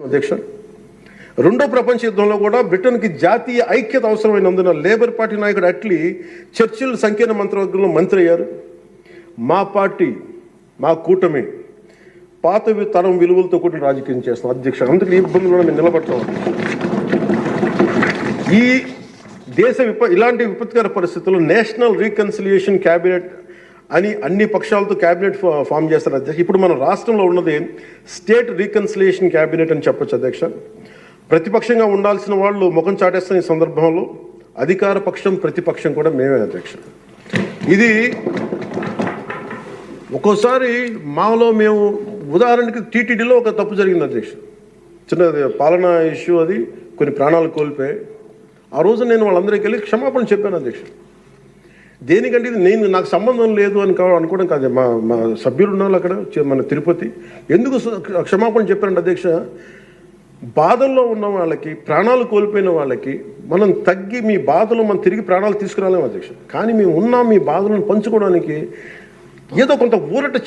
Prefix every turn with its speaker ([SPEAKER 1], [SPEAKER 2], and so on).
[SPEAKER 1] అధ్యక్ష, రెండో ప్రపంచ యుద్ధంలో కూడా బ్రిటన్కి జాతీయ ఐక్యత అవసరమైనందున లేబర్ పార్టీ నాయకుడు అట్లీ చర్చిల్ సంకీర్ణ మంత్రివర్గంలో మంత్రి అయ్యారు. మా పార్టీ, మా కూటమి పాత తరం విలువలతో కూడిన రాజకీయం చేస్తాం అధ్యక్ష. అందుకు ఈ ఇబ్బందుల్లో మేము నిలబడతాం. ఈ దేశ ఇలాంటి విపత్కర పరిస్థితుల్లో నేషనల్ రీకన్సిలియేషన్ క్యాబినెట్ అని అన్ని పక్షాలతో క్యాబినెట్ ఫామ్ చేస్తారు అధ్యక్ష. ఇప్పుడు మన రాష్ట్రంలో ఉన్నది స్టేట్ రీకన్సిలియేషన్ క్యాబినెట్ అని చెప్పొచ్చు అధ్యక్ష. ప్రతిపక్షంగా ఉండాల్సిన వాళ్ళు ముఖం చాటేస్తున్న ఈ సందర్భంలో అధికార పక్షం ప్రతిపక్షం కూడా మేమే అధ్యక్ష. ఇది ఒక్కోసారి మాలో మేము ఉదాహరణకి టీటీడీలో ఒక తప్పు జరిగింది అధ్యక్ష. చిన్న పాలనా ఇష్యూ, అది కొన్ని ప్రాణాలు కోల్పోయి ఆ రోజు నేను వాళ్ళందరికీ వెళ్ళి క్షమాపణ చెప్పాను అధ్యక్ష. దేనికంటే ఇది నాకు సంబంధం లేదు అని అనుకోవడం కాదు. మా సభ్యులు ఉన్నారు అక్కడ, మన తిరుపతి. ఎందుకు క్షమాపణ చెప్పారంటే అధ్యక్ష, బాధల్లో ఉన్న వాళ్ళకి, ప్రాణాలు కోల్పోయిన వాళ్ళకి మనం తగ్గి మీ బాధలు మనం తిరిగి ప్రాణాలు తీసుకురాలేము అధ్యక్ష. కానీ మేము ఉన్నాం మీ బాధలను పంచుకోవడానికి, ఏదో కొంత ఊరట